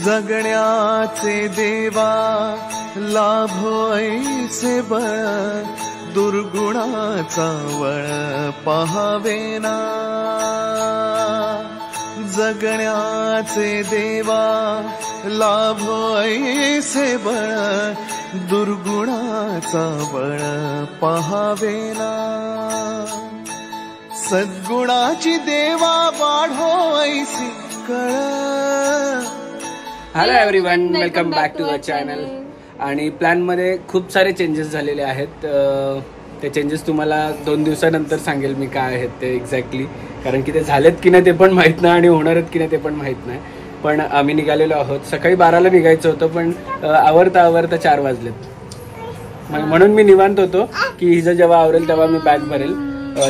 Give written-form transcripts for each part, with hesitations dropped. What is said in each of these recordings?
जगण्याचे देवा लाभो ऐसे बळ दुर्गुणाचा वळ पहावेना जगण्याचे देवा लाभो ऐसे बळ दुर्गुणाचा बळ पहावेना सद्गुणाची देवा वाढो ऐसी कळ. Hello everyone, welcome back to the channel. आणि प्लॅनमध्ये खूप सारे चेंजेस झालेले आहेत. ते चेंजेस तुम्हाला 2 दिवसानंतर सांगेल मी काय आहेत ते एक्झॅक्टली, कारण की ते झालेत की नाही ते पण माहीत नाही आणि होणार आहेत की नाही ते पण माहीत नाही. पण आम्ही निघालेलो आहोत. सकाळी 12ला निघायचं होतं, पण आवरता 4 वाजलेत. म्हणून मी निवांत होतो की हिचं जेव्हा आवरेल तेव्हा मी बॅग भरेल.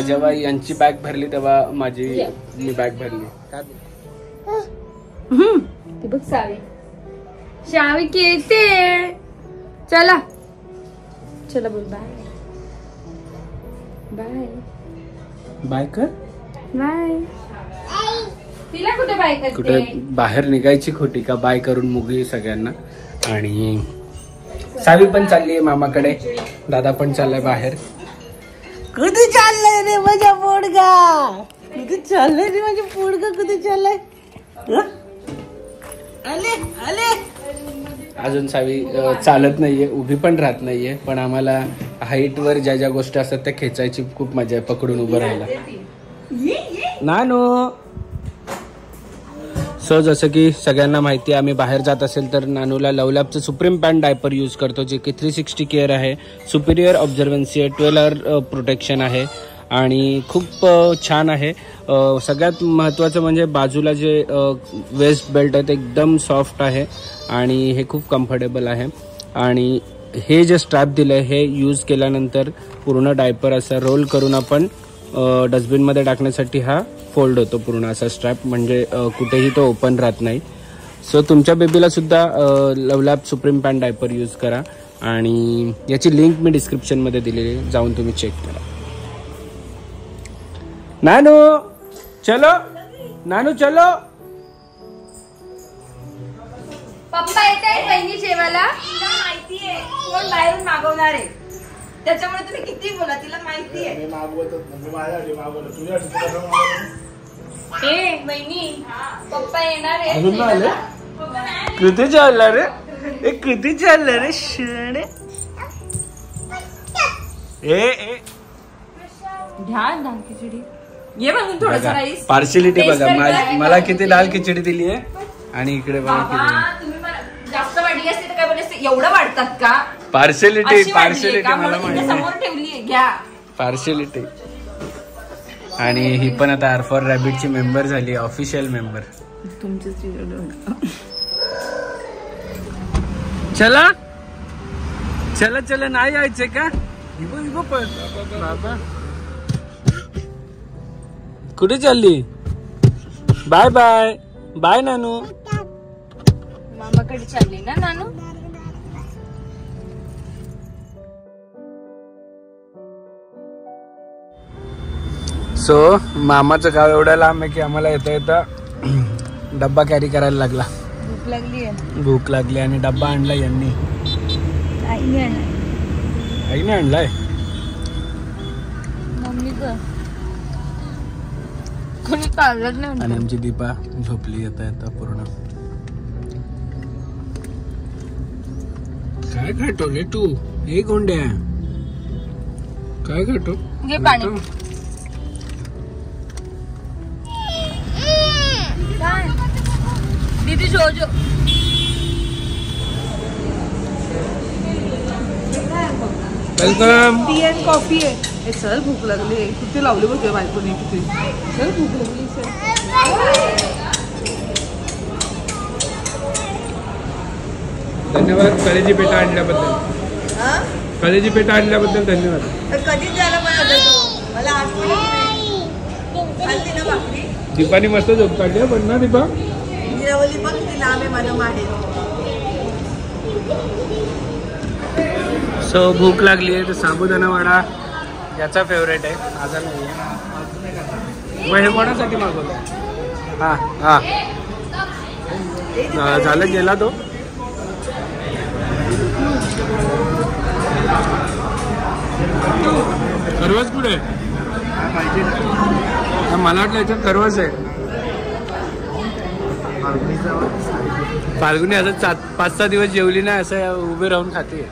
जेव्हा यांची बॅग भरली तेव्हा मी बॅग भरली. ती बघ शावी येते. चला चला बोल बाय बाय बाय कर बाय. तिला कुठे बाय करते? कुठे बाहेर निघायची खोटी का? बाय करून मुगली सगळ्यांना. आणि सावी पण चालली आहे मामाकडे, दादा पण चाललाय बाहेर. कुठे चाललंय रे माझा पोडगा? कुठे चाललंय रे माझा पोडगा? कुठे चाललंय? आले आले. अजून सावी चालत नाहीये, उभी पण राहत नाहीये. पण आम्हाला हाईट वर ज्या ज्या गोष्टी असतात त्या खेचायची खूप मजा आहे, पकडून उभं राहायला. नानू. सो जसं की सगळ्यांना माहिती आहे, आम्ही बाहेर जात असेल तर नानूला लवलॅबचं सुप्रीम पॅन्ट डायपर यूज करतो, जे की 360 केअर आहे, सुपिरियर ऑब्झर्वन्सी आहे, 12 आवर प्रोटेक्शन आहे आणि खूप छान आहे. सगळ्यात महत्त्वाचं म्हणजे बाजूला जे वेस्ट बेल्ट आहे ते एकदम सॉफ्ट आहे आणि हे खूप कम्फर्टेबल आहे. आणि हे जे स्ट्रॅप दिलं आहे हे यूज केल्यानंतर पूर्ण डायपर असा रोल करून आपण डस्टबिनमध्ये टाकण्यासाठी हा फोल्ड होतो पूर्ण असा स्ट्रॅप, म्हणजे कुठेही तो ओपन राहत नाही. सो तुमच्या बेबीला सुद्धा लवलॅब सुप्रीम पॅन्ट डायपर यूज करा आणि याची लिंक मी डिस्क्रिप्शनमध्ये दिलेली आहे, जाऊन तुम्ही चेक करा. नानू चलो, नानू चलो. पप्पा येत आहेत बहिणी जेवायला. माहितीये कोण बाहेरून मागवणार आहे, त्याच्यामुळे तुम्ही किती बोला, तिला माहिती आहे. ए बहिणी, पप्पा येणार आहे. अजून नाही आले? किती चाललं रे? किती चाललं रे शेणे? घ्या दाल खिचडी. ये बघून थोडंसं राईस. पार्शिलिटी बघा, मला किती दाल खिचडी दिली आहे आणि इकडे बघा किती. तुम्ही जास्त वाढली असते तर काय बोलले, एवढं वाढतात का? पार्शिलिटी मला माहिती. समोर ठेवली, घ्या. पार्शिलिटी. आणि ही पण आता R4 रॅबिटची मेंबर झाली, ऑफिशियल मेंबर. चला चला चला, नाही यायचे का? कुठे चालली? बाय बाय बाय नानू. मामाकडे चालली ना नानू? सो मामाचं गाव एवढं लांब आहे की आम्हाला येता येता डब्बा कॅरी करायला लागला. भूक लागली आहे. भूक लागली आणि डब्बा आणला यांनी. आईने आणलाय. मम्मी कोणी काढलंच नाही. आणि आमची दीपा झोपली येता येता पूर्ण. काय खातो रे तू? हे गोंड्या काय खातो? घे पाणी. दीदी जो वेलकम. टी अँड कॉफी आहे. चल भूक लागली, किती लावली बघ बायकोने, किती चल भूक लागली. धन्यवाद कलेजी पेटा आणल्याबद्दल. कलेजी पेटा आणल्याबद्दल धन्यवाद. कधीच जायला मला आज भाकरी. दीपानी मस्त झोप काढली पण ना दीपा. निरावली बघ किती लांब आहे माझं माहेर. सो भूक लागली आहे तर साबुदाणा वडा याचा फेवरेट आहे, माझा नाही आहे. मग हे कोणासाठी मागवलं? हां हां झालं गेला तो. खरवस कुठे मला वाटलं याच्यात खरवस आहे. फाल्गुनी असं 5-6 दिवस जेवली नाही असं उभे राहून खाते.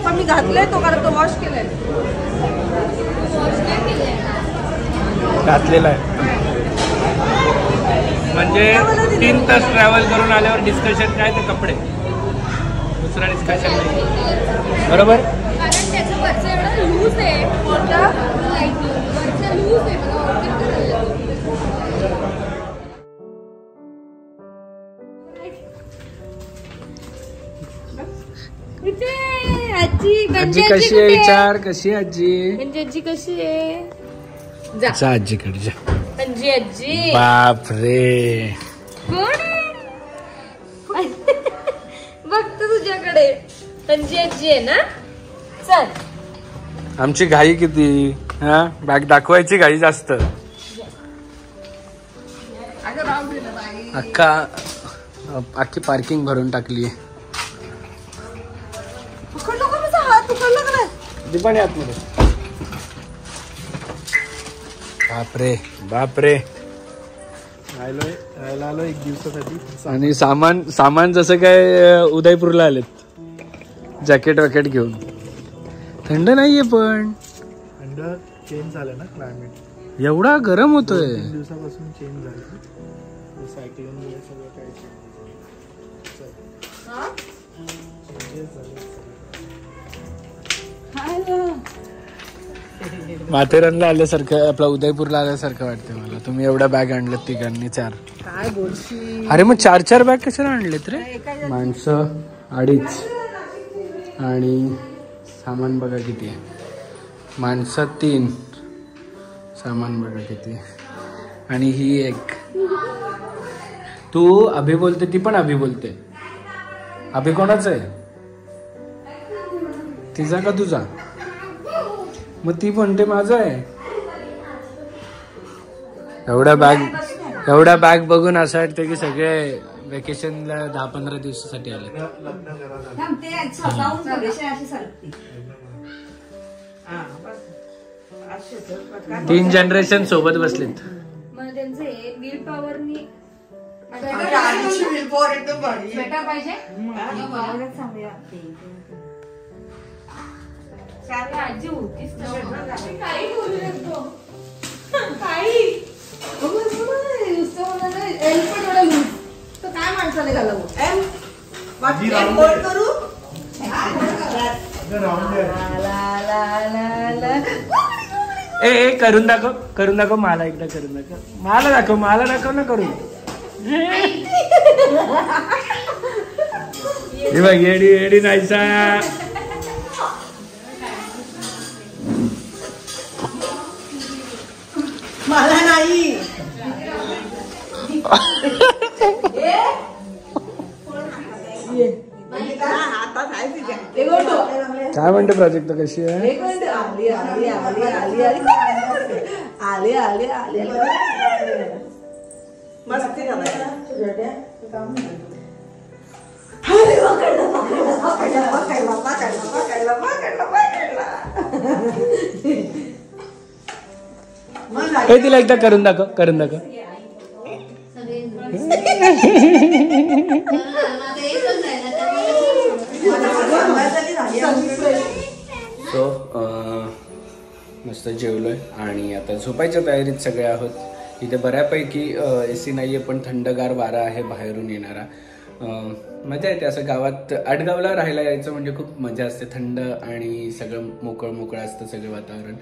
पण मी घातलाय तो कारण तो वॉश केलाय. घातलेला आहे म्हणजे 3 तास ट्रॅव्हल करून आल्यावर डिस्कशन काय ते कपडे दुसरा डिस्कशन नाही बरोबर. कारण त्याचं वरचं एवढं लूज आहे. वरचं लूज आहे. आजी कशी आहे विचार. कशी आहे आजी. आजी कशी आहे. जा आजीकडे जा. आजी बाप रे कोण बघतो तुझ्याकडे. आजी आहे ना. चल आमची घाई किती. हा बॅग दाखवायची घाई जास्त. अख्खी पार्किंग भरून टाकली. दीपाणी आतमध्ये. बापरे बापरे. राहायला आलो 1 दिवसासाठी. आणि सामान जसं काय उदयपूरला आलेत. जॅकेट वॅकेट घेऊन. थंड नाहीये पण थंड चेंज झालं ना क्लायमेट. एवढा गरम होतोय. 2-3 दिवसापासून चेंज झालं. सायक्लोन सगळं काय माथेरानला आल्यासारखं आपला उदयपूरला आल्यासारखं वाटतं मला. तुम्ही एवढ्या बॅग आणल्यात तिघांनी 4. काय बोलशी. अरे मग 4 बॅग कशाला आणलेत रे. माणसं 2.5 आणि सामान बघा किती आहे. माणसं 3 सामान बघा किती. आणि ही एक. तू अभि बोलते ती पण अभि बोलते. अभि कोणाचं आहे. तिचा का तुझा. मग ती म्हणते माझं आहे. एवढ्या बॅग बघून असं वाटतं की सगळे वेकेशनला 10-15 दिवसासाठी आले. 3 जनरेशन सोबत बसलेत. मग त्यांचं विल पॉवरनी स्वेटर पाहिजे. आजी होतीच काही बोलू शकतो. काही काय माणसाने घालावं. ए करून दाखव मला एकदा करून दाखव. मला दाखव ना करून. हे बघ एडी नाहीसा. मला नाही. काय म्हणते प्रोजेक्ट कशी आहे. आली मस्ती तिला एकदा करून दाखव. मस्त जेवलोय आणि आता झोपायच्या तयारीत सगळे आहोत. इथे बऱ्यापैकी AC नाहीये पण थंडगार वारा आहे बाहेरून येणारा. मजा येते असं गावात. आडगावला राहायला यायचं म्हणजे खूप मजा असते. थंड आणि सगळं मोकळं असतं सगळं वातावरण.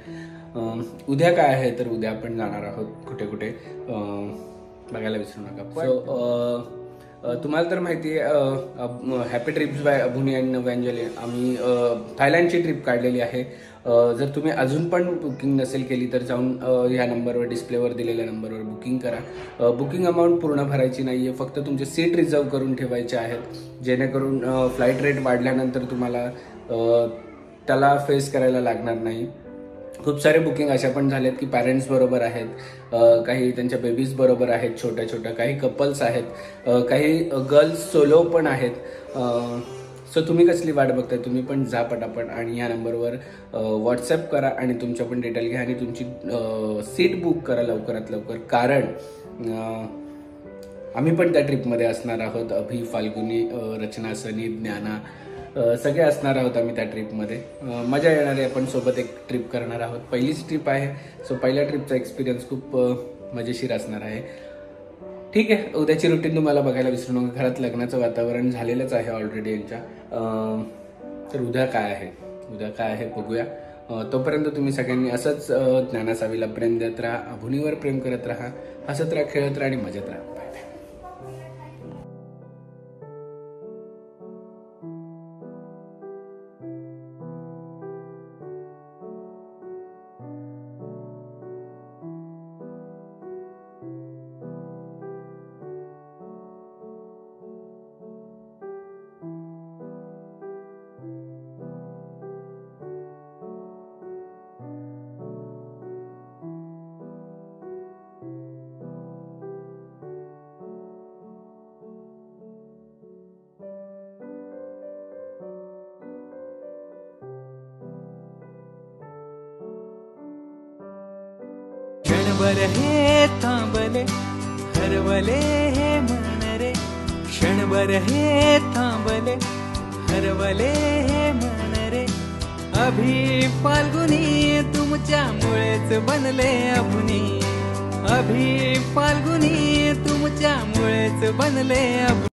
उद्या काय आहे तर उद्या आपण जाणार आहोत कुठे बघायला विसरू नका. सो तुम्हाला तर माहिती आहे हॅपी ट्रिप्स बाय अभुनी अँड नव्यांजली आम्ही थायलंडची ट्रिप काढलेली आहे. जर तुम्ही अजून पण बुकिंग नसेल केली तर जाऊन ह्या नंबरवर डिस्प्लेवर दिलेल्या नंबरवर बुकिंग करा. बुकिंग अमाऊंट पूर्ण भरायची नाही आहे. फक्त तुमचे सीट रिझर्व करून ठेवायचे आहेत जेणेकरून फ्लाईट रेट वाढल्यानंतर तुम्हाला त्याला फेस करायला लागणार नाही. खूप सारे बुकिंग अशा पण झालेत की पॅरेंट्स बरोबर आहेत, काही त्यांच्या बेबीज बरोबर आहेत छोट्या छोट्या, काही कपल्स आहेत, काही गर्ल्स सोलो पण आहेत. सो तुम्ही कसली वाट बघताय? तुम्ही पण जा पटापट आणि या नंबरवर व्हॉट्सअप करा आणि तुमच्या पण डिटेल घ्या आणि तुमची सीट बुक करा लवकरात लवकर. कारण आम्ही पण त्या ट्रिपमध्ये असणार आहोत. अभि, फाल्गुनी, रचना, सनी, ज्ञाना सगळे असणार आहोत आम्ही त्या ट्रिपमध्ये. मजा येणार आहे. आपण सोबत एक ट्रिप करणार आहोत. पहिलीच ट्रिप आहे. सो पहिल्या ट्रिपचा एक्सपिरियन्स खूप मजेशीर असणार आहे. ठीक आहे, उद्याची रुटीन तुम्हाला बघायला विसरू नका. घरात लग्नाचं वातावरण झालेलंच आहे ऑलरेडी यांच्या. तर उद्या काय आहे बघूया. तोपर्यंत तुम्ही सगळ्यांनी असंच ज्ञानासावीला प्रेम देत राहा, अभुनीवर प्रेम करत राहा, हसत राहा, खेळत राहा आणि मजेत राहा. Bye bye. क्षणभर हे थांबले हरवले हे मन रे, क्षणभर हे थांबले हरवले हे मन रे. अभि, फाल्गुनी तुमच्यामुळेच बनले अभुनी, अभि, फाल्गुनी तुमच्यामुळेच बनले अभुनी.